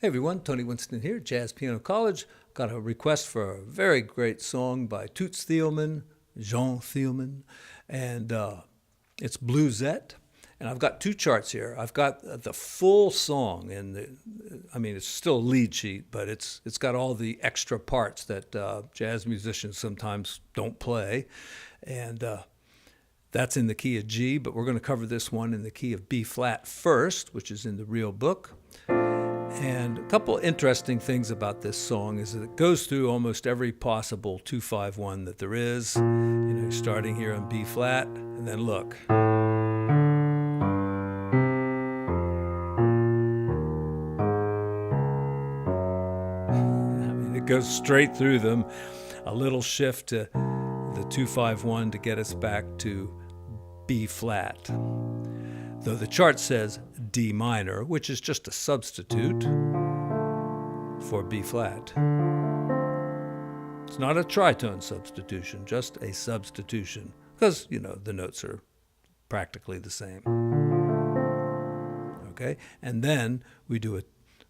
Hey everyone, Tony Winston here, Jazz Piano College. Got a request for a very great song by Toots Thielman, Jean Thielman, and it's Bluesette. And I've got two charts here. I've got the full song, and it's still a lead sheet, but it's got all the extra parts that jazz musicians sometimes don't play, and that's in the key of G. But we're going to cover this one in the key of B flat first, which is in the real book. And a couple interesting things about this song is that it goes through almost every possible 2-5-1 that there is. Starting here on B flat, and then look. It goes straight through them. A little shift to the 2-5-1 to get us back to B flat. Though the chart says D minor, which is just a substitute for B flat. It's not a tritone substitution, just a substitution, because, the notes are practically the same. Okay, and then we do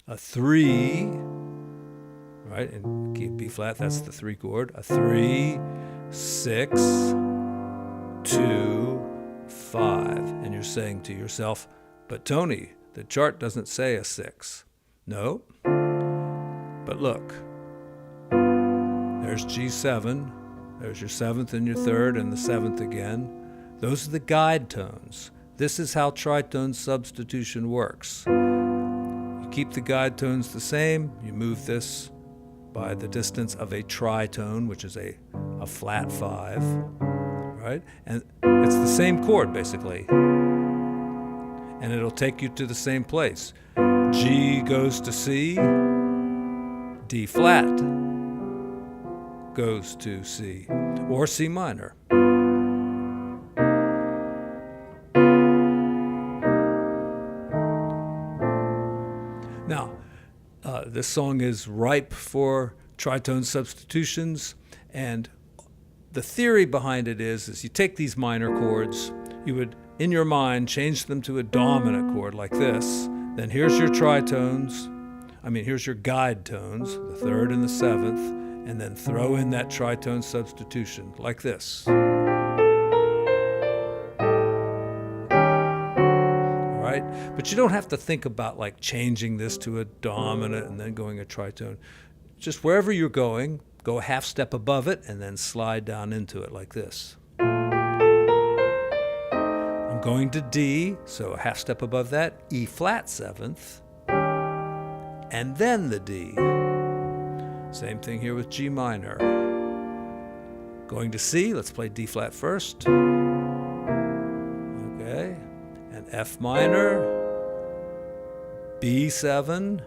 a 3, right, in key of B flat, that's the 3 chord, a 3, 6, 2, 5, and you're saying to yourself, but Tony, the chart doesn't say a 6. No, but look, there's G7, there's your 7th and your 3rd and the 7th again. Those are the guide tones. This is how tritone substitution works. You keep the guide tones the same, you move this by the distance of a tritone, which is a flat 5, right? And it's the same chord, basically. And it'll take you to the same place. G goes to C, D flat goes to C, or C minor. Now, this song is ripe for tritone substitutions, and the theory behind it is you take these minor chords, you would, in your mind, change them to a dominant chord like this. Then here's your tritones, here's your guide tones, the 3rd and the 7th, and then throw in that tritone substitution like this. All right? But you don't have to think about like changing this to a dominant and then going a tritone. Just wherever you're going, go a half step above it and then slide down into it like this. I'm going to D, so a half step above that, E flat 7th, and then the D. Same thing here with G minor. Going to C, let's play D flat first. Okay, and F minor, B7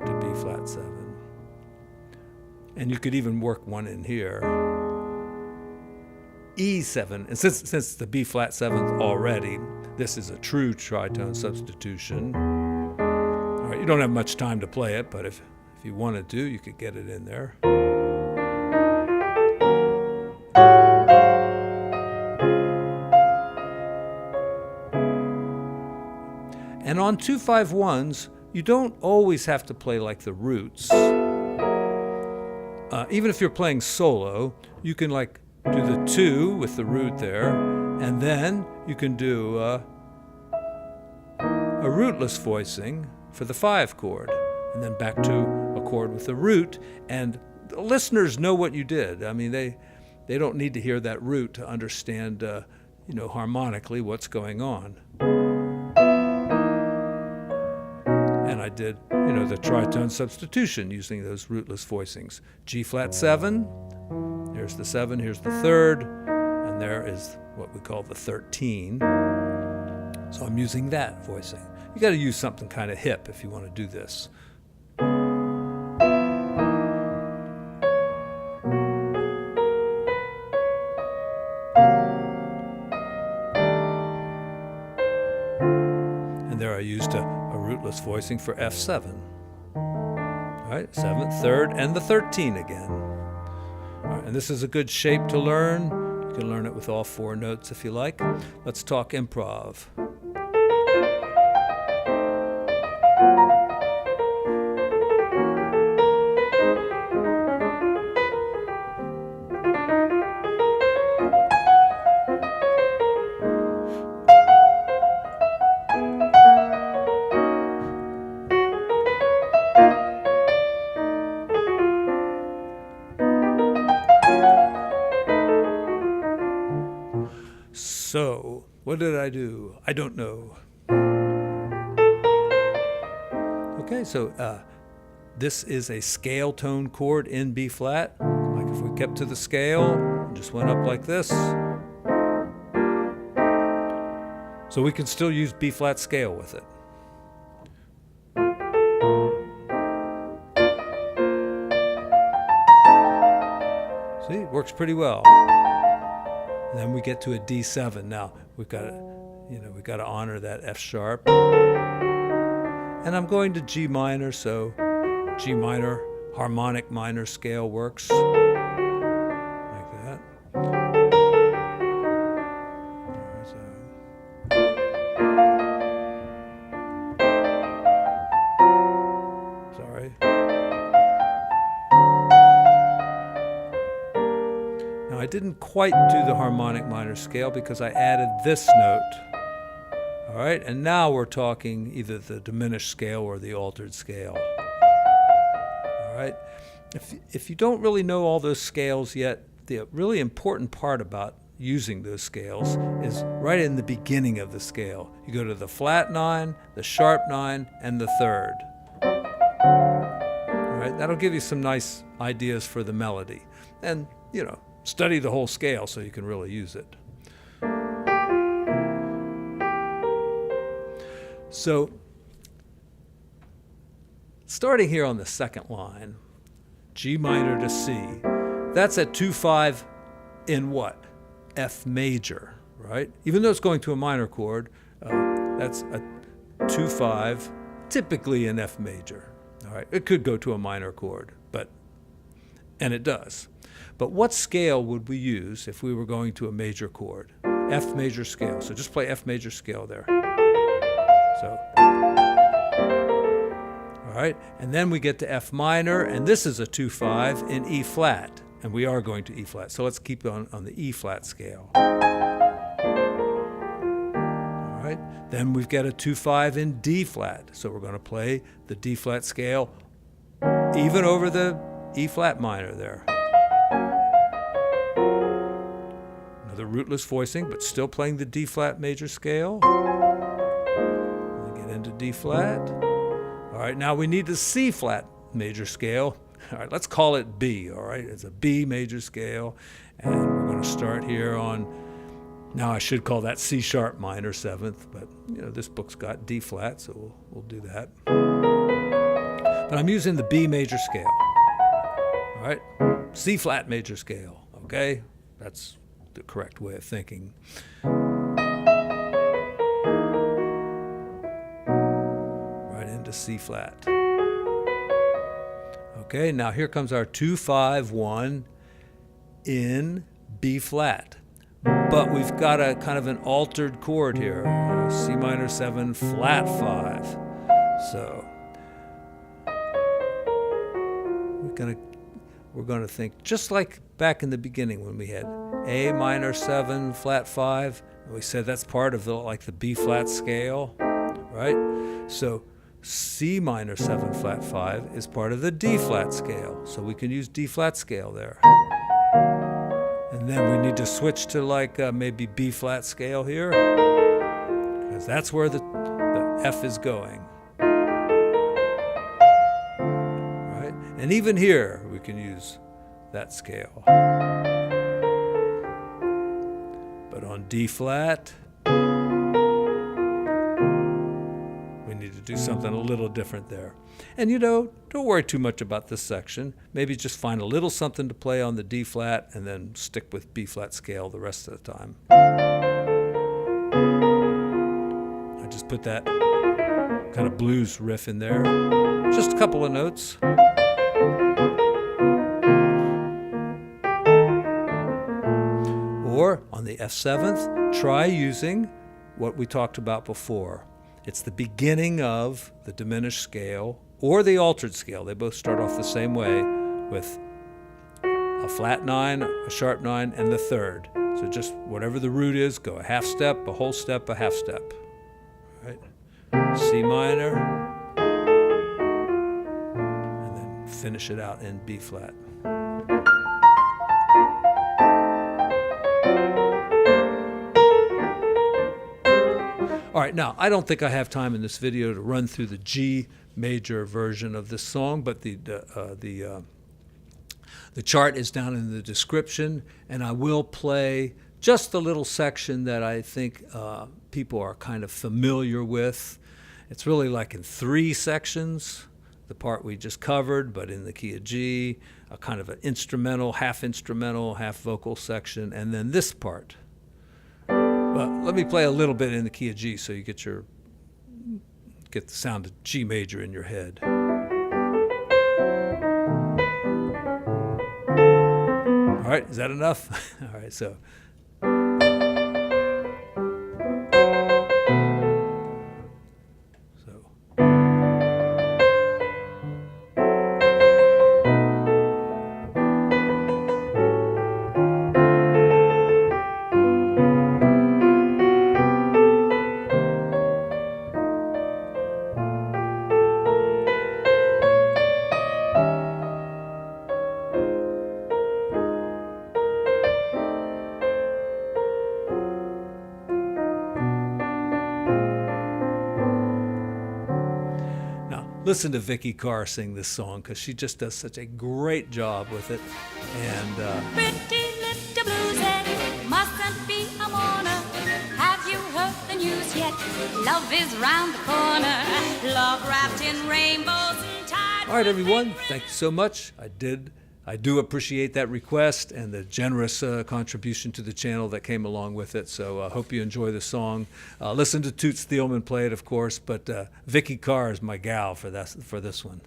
to B flat 7. And you could even work one in here. E7, and since the B flat 7th already, this is a true tritone substitution. All right, you don't have much time to play it, but if you wanted to, you could get it in there. And on 2-5-1s, you don't always have to play like the roots. Even if you're playing solo, you can like do the 2 with the root there, and then you can do a rootless voicing for the 5 chord, and then back to a chord with the root, and the listeners know what you did. They don't need to hear that root to understand, harmonically what's going on. And I did, the tritone substitution using those rootless voicings. G flat 7, here's the 7, here's the 3rd, and there is what we call the 13. So I'm using that voicing. You got to use something kind of hip if you want to do this. And there I used a rootless voicing for F7. All right, 7th, 3rd, and the 13 again. All right, and this is a good shape to learn. You can learn it with all 4 notes if you like. Let's talk improv. What did I do? I don't know. Okay, so this is a scale tone chord in B flat. Like if we kept to the scale and just went up like this. So we can still use B flat scale with it. See, it works pretty well. And then we get to a D7. Now we've got to honor that F sharp. And I'm going to G minor, so G minor harmonic minor scale works like that. Sorry. Now I didn't quite do the harmonic minor scale because I added this note. All right, and now we're talking either the diminished scale or the altered scale. All right, if you don't really know all those scales yet, the really important part about using those scales is right in the beginning of the scale. You go to the flat 9, the sharp 9, and the third. All right, that'll give you some nice ideas for the melody. And, study the whole scale so you can really use it. So, starting here on the second line, G minor to C, that's at 2-5 in what? F major, right? Even though it's going to a minor chord, that's a 2-5, typically in F major. All right, it could go to a minor chord, and it does. But what scale would we use if we were going to a major chord? F major scale. So just play F major scale there. So, all right, and then we get to F minor, and this is a 2-5 in E flat, and we are going to E flat. So let's keep on the E flat scale. All right, then we've got a 2-5 in D flat, so we're going to play the D flat scale even over the E flat minor there. Another rootless voicing, but still playing the D flat major scale. Into D flat. All right, now we need the C flat major scale. All right, let's call it B. All right, it's a B major scale, and we're going to start here on. Now I should call that C sharp minor 7th, but this book's got D flat, so we'll do that. But I'm using the B major scale. All right, C flat major scale. Okay, that's the correct way of thinking. To C flat. Okay, now here comes our 2-5-1 in B flat. But we've got a kind of an altered chord here. C minor 7 flat 5. So we're gonna think just like back in the beginning when we had A minor 7 flat 5, and we said that's part of the B flat scale, right? So C minor 7 flat 5 is part of the D flat scale, so we can use D flat scale there. And then we need to switch to maybe B flat scale here, because that's where the F is going. Right? And even here we can use that scale. But on D flat, to do something a little different there. And don't worry too much about this section. Maybe just find a little something to play on the D flat and then stick with B flat scale the rest of the time. I just put that kind of blues riff in there. Just a couple of notes. Or on the F7th, try using what we talked about before. It's the beginning of the diminished scale or the altered scale. They both start off the same way with a flat 9, a sharp 9, and the third. So just whatever the root is, go a half step, a whole step, a half step. All right? C minor, and then finish it out in B flat. All right, now, I don't think I have time in this video to run through the G major version of this song, but the chart is down in the description, and I will play just the little section that I think people are kind of familiar with. It's really like in 3 sections. The part we just covered, but in the key of G, a kind of an instrumental, half vocal section, and then this part. But let me play a little bit in the key of G so you get the sound of G major in your head. All right, is that enough? All right, so. Listen to Vicky Carr sing this song because she just does such a great job with it. And pretty little bluesette mustn't be a mourner. Have you heard the news yet? Love is round the corner. Love wrapped in rainbows and tides. All right, everyone, thank you so much. I do appreciate that request and the generous contribution to the channel that came along with it. So I hope you enjoy the song. Listen to Toots Thielman play it, of course, but Vicky Carr is my gal for this one.